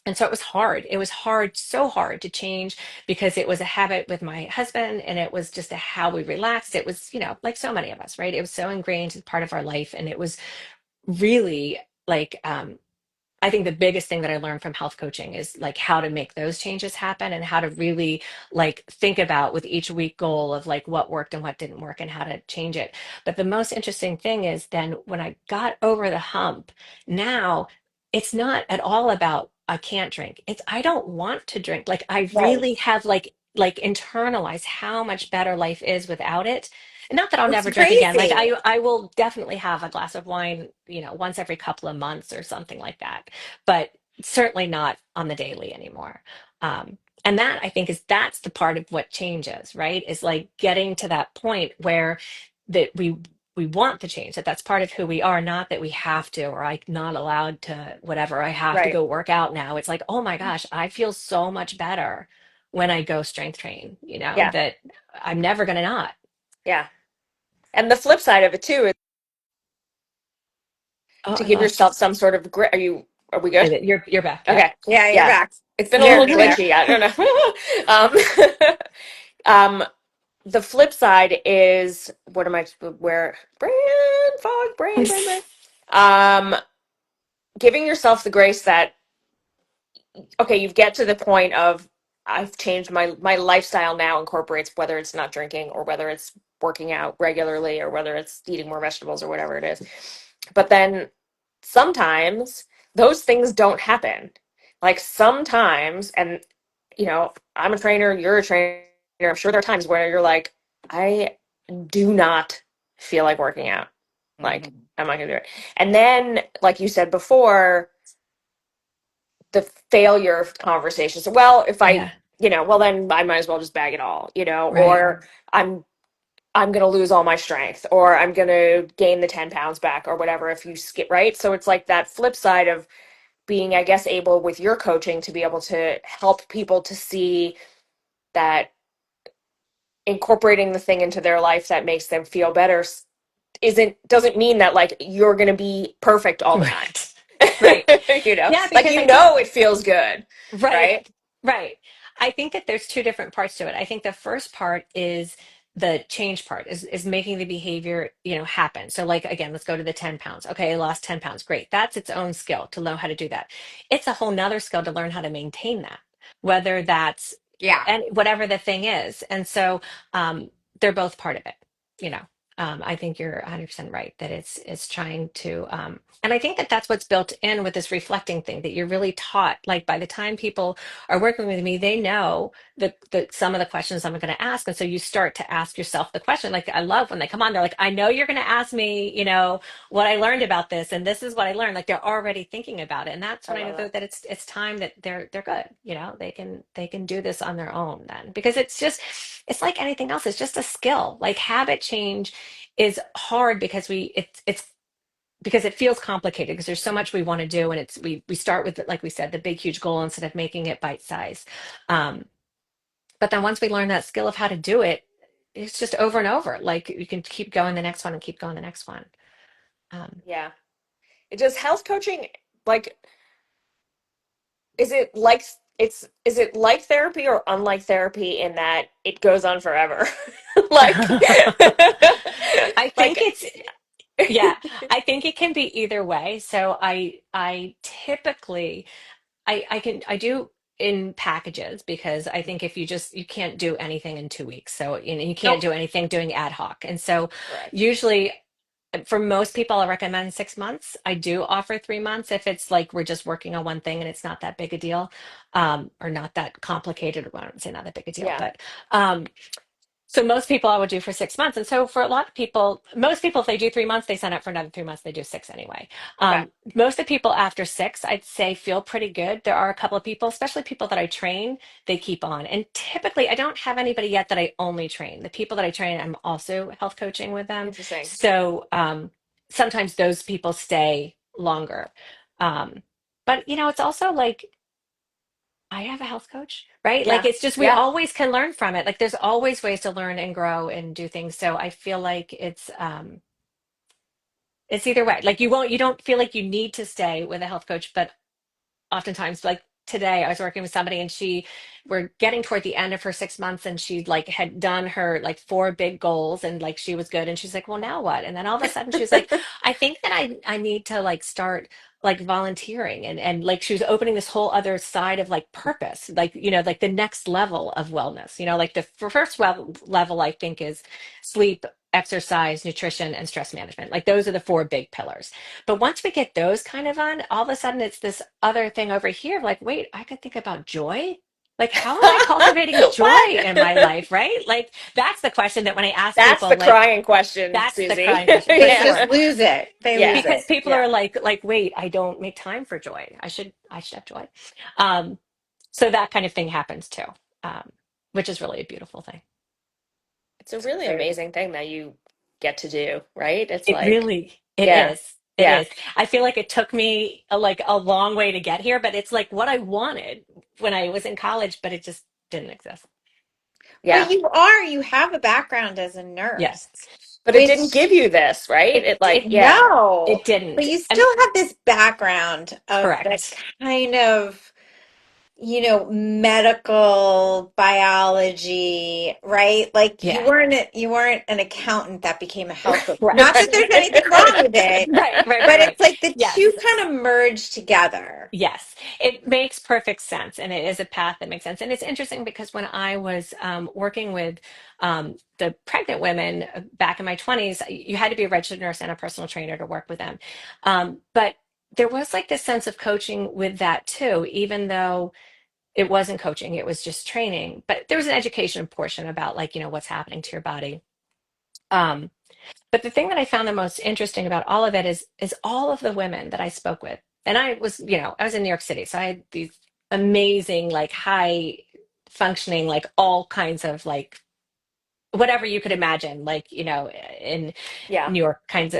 Speaker 2: And so it was hard. It was hard, so hard to change because it was a habit with my husband and it was just how we relaxed. It was, like so many of us, right? It was so ingrained as part of our life. And it was really like, I think the biggest thing that I learned from health coaching is like how to make those changes happen and how to really like think about with each week goal of like what worked and what didn't work and how to change it. But the most interesting thing is then when I got over the hump, now it's not at all about I can't drink. It's I don't want to drink. Like I
Speaker 3: Right.
Speaker 2: really have like internalized how much better life is without it. Not that I'll
Speaker 1: It's
Speaker 2: never drink again. Like
Speaker 1: crazy.
Speaker 2: I will definitely have a glass of wine, once every couple of months or something like that, but certainly not on the daily anymore. And that I think that's the part of what changes, right? Is like getting to that point where that we want to change, that that's part of who we are, not that we have to, or I'm not allowed to, whatever, I have to
Speaker 3: Right.
Speaker 2: go work out now. It's like, oh my gosh, I feel so much better when I go strength train,
Speaker 3: Yeah.
Speaker 2: that I'm never gonna not.
Speaker 3: Yeah. And the flip side of it too is
Speaker 2: Oh,
Speaker 3: to
Speaker 2: I
Speaker 3: give
Speaker 2: lost you.
Speaker 3: yourself some sort of grit. Are we good?
Speaker 2: You're back. Yeah.
Speaker 3: Okay.
Speaker 1: Yeah, you're
Speaker 3: Yeah.
Speaker 1: back.
Speaker 3: It's been a
Speaker 1: You're
Speaker 3: little
Speaker 1: clear.
Speaker 3: glitchy. I don't know. The flip side is what am I where brain fog, brain. Um, giving yourself the grace that okay, you get to the point of I've changed my lifestyle now incorporates whether it's not drinking or whether it's working out regularly or whether it's eating more vegetables or whatever it is. But then sometimes those things don't happen. Like sometimes, and I'm a trainer, you're a trainer. I'm sure there are times where you're like, I do not feel like working out. Like,
Speaker 1: Mhm.
Speaker 3: I'm not gonna do it. And then, like you said before, the failure of conversations. Well, if I,
Speaker 2: Yeah.
Speaker 3: well then I might as well just bag it all,
Speaker 2: Right.
Speaker 3: or I'm I'm going to lose all my strength or I'm going to gain the 10 pounds back or whatever if you skip, right? So it's like that flip side of being, I guess, able with your coaching to be able to help people to see that incorporating the thing into their life that makes them feel better doesn't mean that like you're going to be perfect all the time.
Speaker 2: Right. Right. Yeah,
Speaker 3: Like
Speaker 2: because I think
Speaker 3: it feels good,
Speaker 2: right,
Speaker 3: right?
Speaker 2: right. I think that there's two different parts to it. I think the first part is the change part is making the behavior, happen. So like again, let's go to the 10 pounds. Okay, I lost 10 pounds. Great. That's its own skill to know how to do that. It's a whole nother skill to learn how to maintain that, whether that's
Speaker 1: Yeah.
Speaker 2: and whatever the thing is. And so they're both part of it, you know. I think you're 100% right that it's trying to and I think that that's what's built in with this reflecting thing that you're really taught. Like by the time people are working with me, they know the some of the questions I'm going to ask, and so you start to ask yourself the question. Like I love when they come on, they're like, I know you're going to ask me, what I learned about this, and this is what I learned. Like they're already thinking about it, and that's
Speaker 3: I
Speaker 2: when I
Speaker 3: love
Speaker 2: know
Speaker 3: that.
Speaker 2: that it's time that they're good. They can do this on their own then, because it's like anything else. It's just a skill. Like habit change is hard because it's because it feels complicated because there's so much we want to do, and we start with, like we said, the big huge goal instead of making it bite size. um, but then once we learn that skill of how to do it, it's just over and over. Like you can keep going the next one and keep going the next one. um,
Speaker 3: Yeah. It just health coaching like is it like is it like therapy or unlike therapy in that it goes on forever? Like
Speaker 2: I think
Speaker 3: like
Speaker 2: it's yeah, I think it can be either way. So I typically I do in packages, because I think if you can't do anything in 2 weeks. So you can't
Speaker 3: nope.
Speaker 2: do anything doing ad hoc. And so
Speaker 3: Correct.
Speaker 2: usually for most people, I recommend 6 months. I do offer 3 months if it's like we're just working on one thing and it's not that big a deal, or not that complicated. Well, I don't say not that big a deal,
Speaker 3: Yeah.
Speaker 2: but so most people I would do for 6 months. And so for a lot of people, most people, if they do 3 months, they sign up for another 3 months, they do six anyway.
Speaker 3: Okay.
Speaker 2: Most of the people after six, I'd say feel pretty good. There are a couple of people, especially people that I train, they keep on. And typically I don't have anybody yet that I only train. The people that I train, I'm also health coaching with them.
Speaker 3: Interesting.
Speaker 2: So sometimes those people stay longer. Um, but it's also like I have a health coach, right? Like
Speaker 3: Yeah.
Speaker 2: it's just we
Speaker 3: Yeah.
Speaker 2: always can learn from it. Like there's always ways to learn and grow and do things. So I feel like it's either way. Like you don't feel like you need to stay with a health coach, but oftentimes like today I was working with somebody and we're getting toward the end of her 6 months and she like had done her like four big goals and like she was good and she's like, well, now what? And then all of a sudden she was like, I think that I need to like start like volunteering and like she was opening this whole other side of like purpose, like, like the next level of wellness, like the first level I think is sleep, exercise, nutrition, and stress management. Like those are the four big pillars. But once we get those kind of on, all of a sudden it's this other thing over here. Like, wait, I could think about joy. Like, how am I cultivating joy in my
Speaker 3: What?
Speaker 2: life? Right? Like, that's the question that when I ask
Speaker 3: That's
Speaker 2: people,
Speaker 3: the
Speaker 2: like,
Speaker 3: crying question,
Speaker 2: that's the
Speaker 3: Susie.
Speaker 2: crying question for
Speaker 1: They
Speaker 3: Yeah.
Speaker 1: just
Speaker 2: sure.
Speaker 1: lose it. They
Speaker 3: Yeah.
Speaker 1: lose
Speaker 2: Because
Speaker 1: it.
Speaker 2: people
Speaker 1: Yeah.
Speaker 2: are like, wait, I don't make time for joy. I should have joy. Um, so that kind of thing happens too, um, which is really a beautiful thing.
Speaker 3: It's a really amazing thing that you get to do, right? It's
Speaker 2: It
Speaker 3: like,
Speaker 2: really, it
Speaker 3: yeah,
Speaker 2: is. It
Speaker 3: yeah,
Speaker 2: is. I feel like it took me like a long way to get here, but it's like what I wanted when I was in college, but it just didn't exist.
Speaker 1: But
Speaker 3: yeah.
Speaker 1: you have a background as a nurse,
Speaker 2: Yes,
Speaker 3: But it didn't
Speaker 1: which
Speaker 3: give you this, right?
Speaker 2: it
Speaker 3: It like,
Speaker 2: it
Speaker 3: yeah,
Speaker 1: no,
Speaker 2: it
Speaker 1: but
Speaker 2: didn't.
Speaker 1: you
Speaker 2: And
Speaker 1: still have this background of the
Speaker 2: correct.
Speaker 1: kind of, medical biology, right? Like
Speaker 2: Yeah.
Speaker 1: you weren't an accountant that became a health coach. Not that there's anything wrong
Speaker 3: right.
Speaker 1: with it,
Speaker 2: Right, right, right,
Speaker 1: but
Speaker 2: right.
Speaker 1: it's like the two
Speaker 2: Yes.
Speaker 1: kind of merge together.
Speaker 2: Yes, it makes perfect sense, and it is a path that makes sense. And it's interesting because when I was working with the pregnant women back in my 20s, you had to be a registered nurse and a personal trainer to work with them. But there was like this sense of coaching with that too, even though it wasn't coaching, it was just training. But there was an education portion about like, what's happening to your body. Um, but the thing that I found the most interesting about all of it is all of the women that I spoke with. And I was in New York City, so I had these amazing, like high functioning, like all kinds of like whatever you could imagine, like, in
Speaker 3: Yeah.
Speaker 2: New York kinds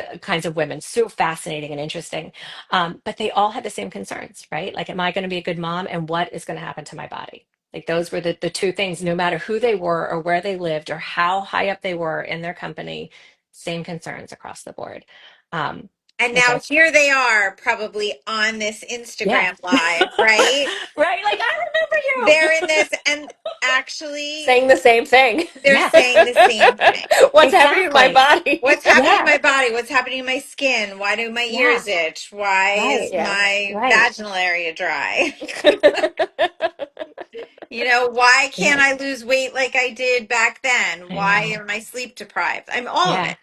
Speaker 2: of women, so fascinating and interesting. But they all had the same concerns, right? Like, am I going to be a good mom, and what is going to happen to my body? Like those were the two things, no matter who they were or where they lived or how high up they were in their company, same concerns across the board. Um,
Speaker 1: And
Speaker 2: which
Speaker 1: now
Speaker 2: I,
Speaker 1: here they are, probably on this
Speaker 2: yeah,
Speaker 1: Instagram live, right?
Speaker 2: right. Like I
Speaker 1: They're
Speaker 2: remember
Speaker 1: in
Speaker 2: you.
Speaker 1: this, and actually,
Speaker 3: Saying the same thing.
Speaker 1: they're
Speaker 2: Yeah,
Speaker 1: saying the same thing.
Speaker 3: What's happening to my
Speaker 2: exactly.
Speaker 3: body?
Speaker 1: What's happening in
Speaker 2: Yeah,
Speaker 1: my body? What's happening in my skin? Why do my
Speaker 2: yeah,
Speaker 1: ears itch? Why is
Speaker 2: right,
Speaker 3: Yeah.
Speaker 1: my
Speaker 2: right.
Speaker 1: vaginal area dry? Why can't
Speaker 2: Yeah,
Speaker 1: I lose weight like I did back then?
Speaker 2: I
Speaker 1: Why
Speaker 2: know.
Speaker 1: am I sleep deprived? I'm all of
Speaker 2: Yeah,
Speaker 1: it.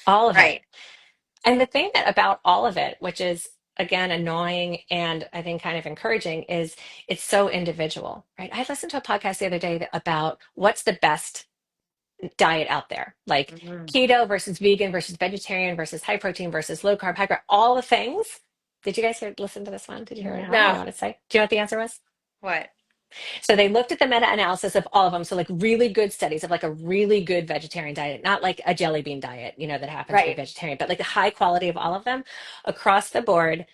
Speaker 2: all of it.
Speaker 1: Right.
Speaker 2: And the thing about all of it, which is again annoying and I think kind of encouraging, is it's so individual, right? I listened to a podcast the other day about what's the best diet out there, like
Speaker 3: Mhm.
Speaker 2: keto versus vegan versus vegetarian versus high protein versus low carb, high carb, all the things. Did you guys listen to this one? Did you hear what I
Speaker 3: No.
Speaker 1: No.
Speaker 2: want to say? Do you know what the answer was?
Speaker 1: What?
Speaker 2: So they looked at the meta-analysis of all of them. So like really good studies of like a really good vegetarian diet, not like a jelly bean diet, that happens to be
Speaker 3: Right.
Speaker 2: vegetarian, but like the high quality of all of them across the board.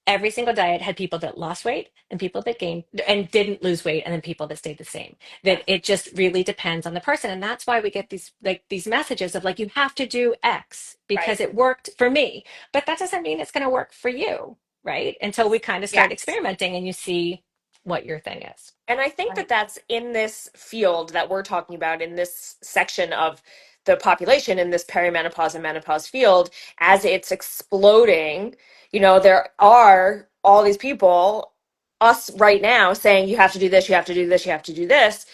Speaker 2: Every single diet had people that lost weight and people that gained and didn't lose weight and then people that stayed the same.
Speaker 3: Yeah.
Speaker 2: That it just really depends on the person. And that's why we get these messages of like, you have to do X because
Speaker 3: Right.
Speaker 2: it worked for me. But that doesn't mean it's going to work for you, right? Until we kind of start
Speaker 1: Yes.
Speaker 2: experimenting and you see what your thing is.
Speaker 3: And I think that
Speaker 1: Right.
Speaker 3: that's in this field that we're talking about in this section of the population in this perimenopause and menopause field as it's exploding. There are all these people, us right now, saying you have to do this, you have to do this, you have to do this.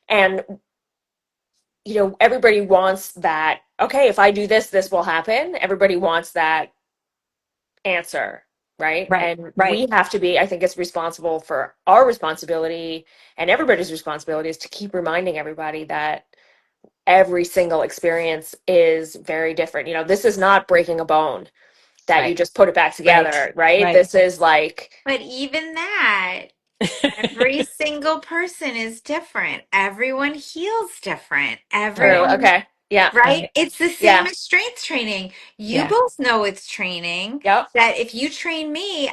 Speaker 3: And everybody wants that, okay, if I do this, this will happen. Everybody wants that answer, right?
Speaker 2: Right,
Speaker 3: And
Speaker 2: right.
Speaker 3: we have to be, I think it's responsible for our responsibility and everybody's responsibility is to keep reminding everybody that every single experience is very different. This is not breaking a bone that you
Speaker 2: Right,
Speaker 3: just put it back
Speaker 2: right,
Speaker 3: together, right?
Speaker 2: right.
Speaker 3: This is like,
Speaker 1: But even that, every single person is different. Everyone heals different.
Speaker 3: true.
Speaker 2: Right,
Speaker 1: Everyone,
Speaker 3: Okay. Yeah.
Speaker 1: right?
Speaker 2: right.
Speaker 1: It's the same
Speaker 3: Yeah.
Speaker 1: as strength training. You
Speaker 2: Yeah,
Speaker 1: both know it's training
Speaker 3: Yep.
Speaker 1: that if you train me,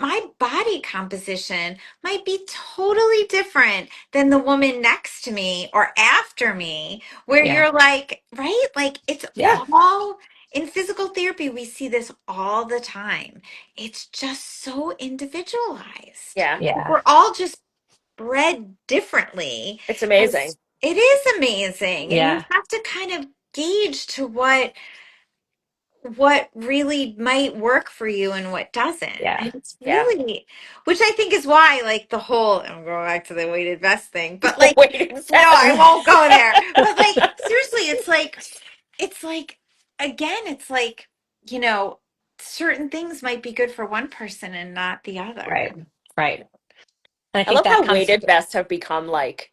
Speaker 1: my body composition might be totally different than the woman next to me or after me, where
Speaker 2: yeah,
Speaker 1: you're like, right? Like it's
Speaker 3: Yeah.
Speaker 1: all in physical therapy, we see this all the time. It's just so individualized.
Speaker 3: Yeah,
Speaker 2: Yeah.
Speaker 1: We're all just bred differently.
Speaker 3: it's
Speaker 1: And
Speaker 3: amazing.
Speaker 1: it is amazing. And you
Speaker 2: Yeah.
Speaker 1: have to kind of gauge to what really might work for you and what doesn't.
Speaker 2: Yeah.
Speaker 1: And it's
Speaker 3: Yeah.
Speaker 1: really, which I think is why, like, the whole, I'm going back to the weighted vest thing, but like,
Speaker 3: Wait a
Speaker 1: no, I
Speaker 3: second.
Speaker 1: won't go there. But like, seriously, it's like, again, it's like, you know, certain things might be good for one person and not the other.
Speaker 2: Right. Right. And I
Speaker 3: I
Speaker 2: think
Speaker 3: love
Speaker 2: that
Speaker 3: how
Speaker 2: comes.
Speaker 3: weighted vests have become like,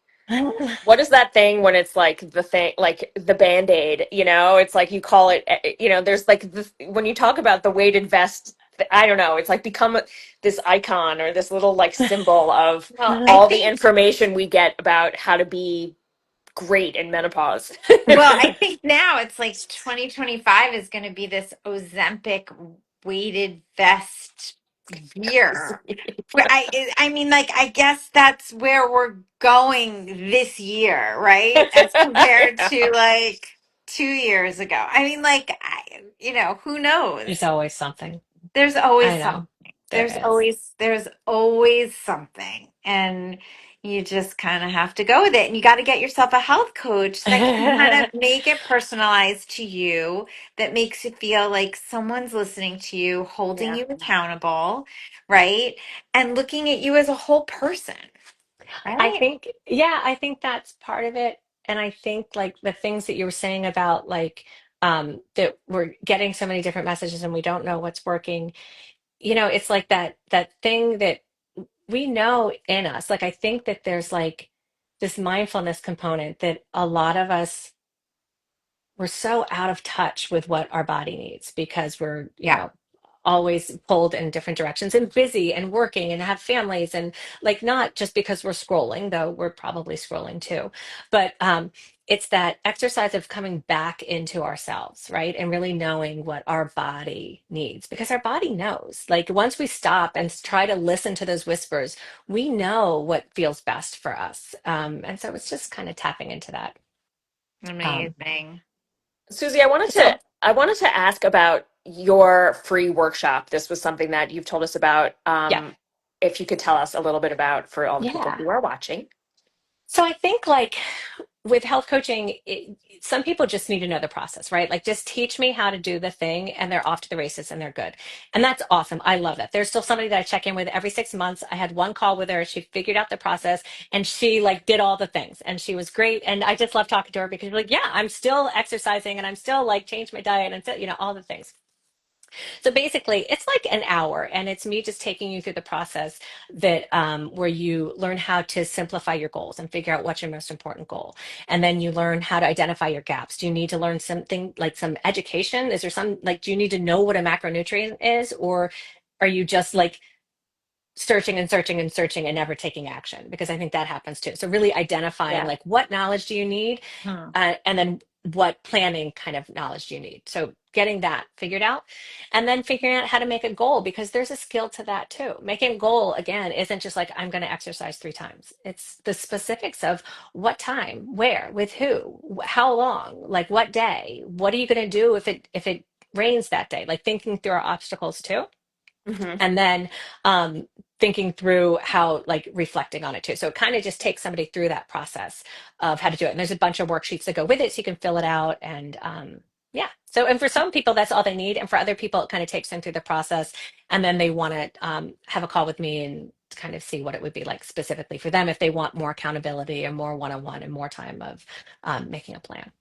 Speaker 3: what is that thing when it's like the thing, like the Band-Aid, you know? It's like you call it, there's like this, when you talk about the weighted vest, I don't know, it's like become this icon or this little like symbol of
Speaker 1: Well, I
Speaker 3: all the
Speaker 1: think
Speaker 3: information we get about how to be great in menopause.
Speaker 1: Well, I think now it's like 2025 is going to be this Ozempic weighted vest year. I mean, like, I guess that's where we're going this year, right? As compared
Speaker 3: Yeah.
Speaker 1: to like 2 years ago. I mean, like, who
Speaker 2: There's
Speaker 1: knows?
Speaker 2: always something.
Speaker 1: There's always
Speaker 2: I
Speaker 1: something.
Speaker 2: know. There is.
Speaker 1: There's always something. And you just kind of have to go with it. And you got to get yourself a health coach that can kind of make it personalized to you, that makes you feel like someone's listening to you, holding
Speaker 3: Yeah.
Speaker 1: you accountable, right? And looking at you as a whole person,
Speaker 2: I
Speaker 1: right?
Speaker 2: think, yeah, I think that's part of it. And I think like the things that you were saying about like that we're getting so many different messages and we don't know what's working. It's like that thing that we know in us. Like I think that there's like this mindfulness component that a lot of us we're so out of touch with what our body needs because we're,
Speaker 1: Yeah.
Speaker 2: always pulled in different directions and busy and working and have families and like not just because we're scrolling, though we're probably scrolling too, but it's that exercise of coming back into ourselves, right? And really knowing what our body needs because our body knows. Like once we stop and try to listen to those whispers, we know what feels best for us. And so it's just kind of tapping into that. Um,
Speaker 1: Amazing.
Speaker 3: Susie,
Speaker 2: so
Speaker 3: I wanted to ask about your free workshop. This was something that you've told us about.
Speaker 2: yeah.
Speaker 3: If you could tell us a little bit about for all the people
Speaker 2: Yeah.
Speaker 3: who are watching.
Speaker 2: So I think like with health coaching, some people just need to know the process, right? Like just teach me how to do the thing and they're off to the races and they're good. And that's awesome. I love that. There's still somebody that I check in with every 6 months. I had one call with her. She figured out the process and she like did all the things and she was great. And I just love talking to her because like, yeah, I'm still exercising and I'm still like change my diet and still, all the things. So basically, it's like an hour, and it's me just taking you through the process that where you learn how to simplify your goals and figure out what's your most important goal, and then you learn how to identify your gaps. Do you need to learn something like some education? Is there some like do you need to know what a macronutrient is, or are you just like searching and searching and searching and never taking action? Because I think that happens too. So really identifying
Speaker 3: Yeah.
Speaker 2: like what knowledge do you need,
Speaker 1: Hmm.
Speaker 2: and then what planning kind of knowledge do you need. So getting that figured out, and then figuring out how to make a goal because there's a skill to that too. Making a goal again isn't just like I'm going to exercise 3 times. It's the specifics of what time, where, with who, how long, like what day. What are you going to do if it rains that day? Like thinking through our obstacles too
Speaker 3: Hmm.
Speaker 2: and then thinking through how like reflecting on it too, so it kind of just takes somebody through that process of how to do it, and there's a bunch of worksheets that go with it so you can fill it out and yeah, so and for some people that's all they need, and for other people it kind of takes them through the process and then they want to have a call with me and kind of see what it would be like specifically for them if they want more accountability and more one-on-one and more time of making a plan.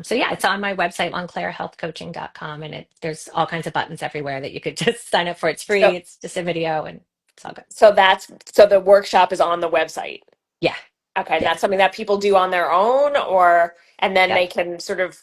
Speaker 2: So yeah, it's on my website, montclairhealthcoaching.com, and there's all kinds of buttons everywhere that you could just sign up for. It's free.
Speaker 3: So,
Speaker 2: It's just a video, and it's all good.
Speaker 3: so the workshop is on the website.
Speaker 2: Yeah,
Speaker 3: Okay, and
Speaker 2: yeah,
Speaker 3: that's something that people do on their own, or and then
Speaker 2: yep,
Speaker 3: they can sort of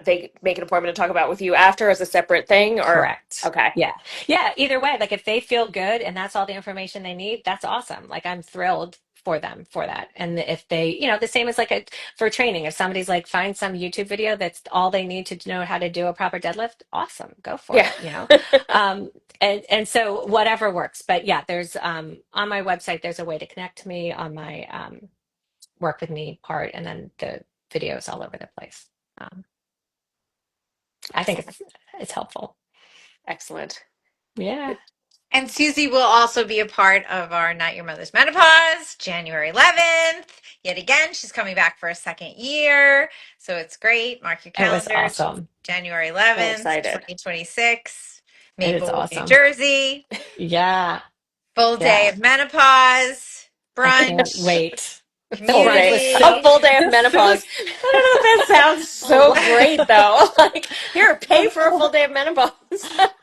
Speaker 3: they make an appointment to talk about with you after as a separate thing, or
Speaker 2: correct.
Speaker 3: okay,
Speaker 2: Yeah, yeah. Either way, like if they feel good and that's all the information they need, that's awesome. Like I'm thrilled for them for that. And if they, the same as like for training, if somebody's like find some YouTube video that's all they need to know how to do a proper deadlift, awesome, go for
Speaker 3: yeah.
Speaker 2: it. Um, and so whatever works. But yeah, there's on my website, there's a way to connect to me on my work with me part, and then the videos all over the place. Um, I think it's helpful.
Speaker 3: Excellent.
Speaker 2: Yeah.
Speaker 1: And Susie will also be a part of our Not Your Mother's Menopause, January 11th. Yet again, she's coming back for a second year. So it's great. Mark your
Speaker 2: It was
Speaker 1: calendars.
Speaker 2: awesome.
Speaker 1: January
Speaker 3: So
Speaker 1: 11th,
Speaker 3: excited.
Speaker 1: 2026,
Speaker 2: It is
Speaker 1: Maplewood, New
Speaker 2: awesome.
Speaker 1: Jersey.
Speaker 2: Yeah.
Speaker 1: Full day
Speaker 2: Yeah.
Speaker 1: of menopause,
Speaker 2: I can't
Speaker 1: brunch,
Speaker 2: wait. The
Speaker 3: Full
Speaker 2: food
Speaker 3: day,
Speaker 2: was
Speaker 3: a
Speaker 2: so
Speaker 1: community.
Speaker 3: full day of
Speaker 2: the
Speaker 3: menopause.
Speaker 2: food.
Speaker 3: I don't know if that sounds so great though. Like, here, pay for a full day of menopause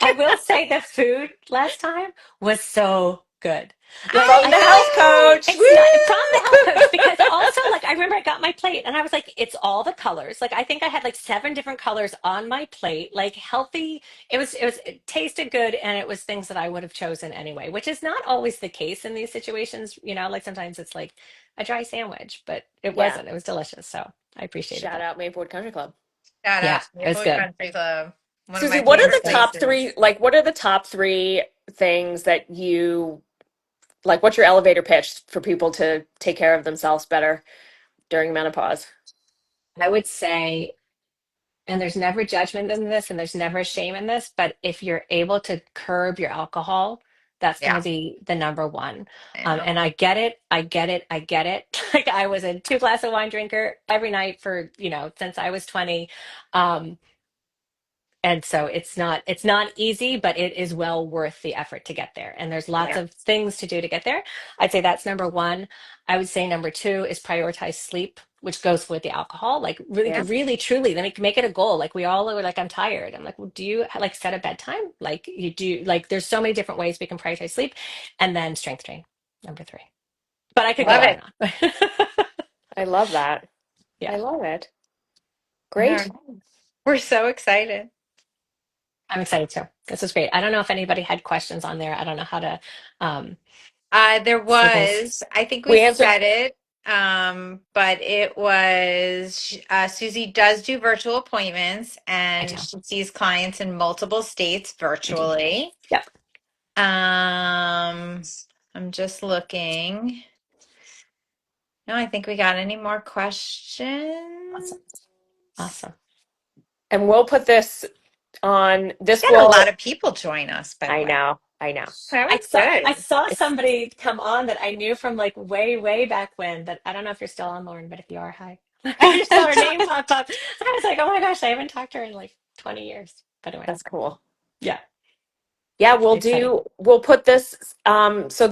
Speaker 2: I will say the food last time was so good. Like
Speaker 3: from
Speaker 1: I
Speaker 3: the
Speaker 2: I feel
Speaker 3: health
Speaker 2: like
Speaker 3: coach.
Speaker 1: know.
Speaker 2: it's not from the health coach
Speaker 3: Woo!
Speaker 2: because also like I remember I got my plate and I was like, it's all the colors. Like I think I had like 7 different colors on my plate, like healthy. It tasted good and it was things that I would have chosen anyway, which is not always the case in these situations. You know, like sometimes it's like a dry sandwich, but it
Speaker 3: Yeah.
Speaker 2: wasn't. It was delicious. So I appreciated
Speaker 3: Shout
Speaker 2: that.
Speaker 3: out Maplewood Country Club.
Speaker 1: Shout out
Speaker 2: Yeah,
Speaker 1: to
Speaker 2: it was
Speaker 1: Maplewood
Speaker 2: good.
Speaker 1: Country Club, one of
Speaker 3: Susie,
Speaker 1: my
Speaker 3: what are
Speaker 1: favorite
Speaker 3: the top
Speaker 2: Delicious.
Speaker 3: three,
Speaker 1: places.
Speaker 3: like, what are the top three things that you, like, what's your elevator pitch for people to take care of themselves better during menopause?
Speaker 2: I would say and there's never judgment in this and there's never shame in this, but if you're able to curb your alcohol, that's going to
Speaker 1: Yeah,
Speaker 2: be the number one.
Speaker 1: I know.
Speaker 2: And I get it. I get it. I get it. Like I was a 2 glass of wine drinker every night for, since I was 20. Um, and so it's not easy, but it is well worth the effort to get there. And there's lots
Speaker 3: Yeah.
Speaker 2: of things to do to get there. I'd say that's number one. I would say number two is prioritize sleep, which goes with the alcohol. Like really,
Speaker 3: Yeah.
Speaker 2: really, truly, then make it a goal. Like we all are like, I'm tired. I'm like, well, do you like set a bedtime? Like you do, like there's so many different ways we can prioritize sleep. And then strength train, number three. But I could go
Speaker 1: Love
Speaker 2: on
Speaker 1: it.
Speaker 2: and on.
Speaker 3: I love that. I
Speaker 2: Yeah,
Speaker 3: love it.
Speaker 1: All right.
Speaker 3: Great.
Speaker 1: We're so excited.
Speaker 2: I'm excited too. This is great. I don't know if anybody had questions on there. I don't know how to um,
Speaker 1: There
Speaker 2: see things.
Speaker 1: was, I think we
Speaker 3: We answered.
Speaker 1: said it, but it was Susie does do virtual appointments
Speaker 2: I
Speaker 1: and
Speaker 2: do.
Speaker 1: she sees clients in multiple states
Speaker 2: I do.
Speaker 1: virtually.
Speaker 2: Yep.
Speaker 1: Um, I'm just looking. No, I think we got any more questions?
Speaker 2: Awesome. Awesome.
Speaker 3: And we'll put this on,
Speaker 1: We
Speaker 3: this
Speaker 1: had a lot
Speaker 3: will,
Speaker 1: of people join us, by the
Speaker 3: I
Speaker 1: way.
Speaker 3: know, I know.
Speaker 1: That
Speaker 2: I
Speaker 1: was
Speaker 2: saw I
Speaker 1: good.
Speaker 2: saw
Speaker 3: It's,
Speaker 2: somebody come on that I knew from like way, way back when that I don't know if you're still on, Lauren, but if you are, hi. I just saw her name pop up. I was like, oh my gosh, I haven't talked to her in like 20 years. But anyway,
Speaker 3: that's cool.
Speaker 2: yeah,
Speaker 3: Yeah,
Speaker 2: exciting.
Speaker 3: we'll put this, so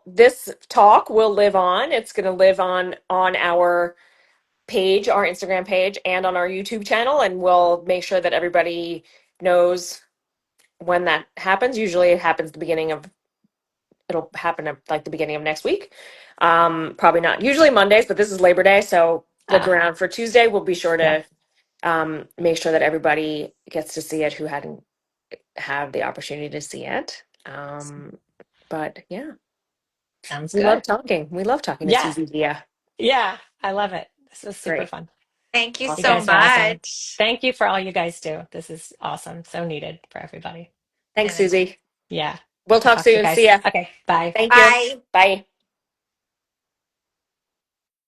Speaker 3: this talk will live on. It's going to live on our page, our Instagram page, and on our YouTube channel, and we'll make sure that everybody knows when that happens. Usually it happens the beginning of, it'll happen at like the beginning of next week. Probably not usually Mondays, but this is Labor Day, so look
Speaker 2: Uh,
Speaker 3: around for Tuesday. We'll be sure
Speaker 2: yeah,
Speaker 3: to make sure that everybody gets to see it who hadn't have the opportunity to see it. But yeah,
Speaker 2: sounds
Speaker 3: we love
Speaker 2: good.
Speaker 3: talking. We love talking to
Speaker 2: Yeah,
Speaker 3: Suzi Dia.
Speaker 2: yeah, I love it. This was super
Speaker 3: Great.
Speaker 2: fun.
Speaker 1: Thank you
Speaker 2: You
Speaker 1: so
Speaker 3: Awesome.
Speaker 2: guys are awesome.
Speaker 1: much.
Speaker 2: Thank you for all you guys do. This is awesome. So needed for everybody.
Speaker 3: Thanks,
Speaker 1: And
Speaker 3: Susie.
Speaker 2: Yeah.
Speaker 3: We'll
Speaker 2: I'll
Speaker 3: talk
Speaker 2: talk to you
Speaker 3: soon. See
Speaker 2: guys.
Speaker 3: ya.
Speaker 2: Okay, bye.
Speaker 3: Thank you.
Speaker 1: bye.
Speaker 3: Bye.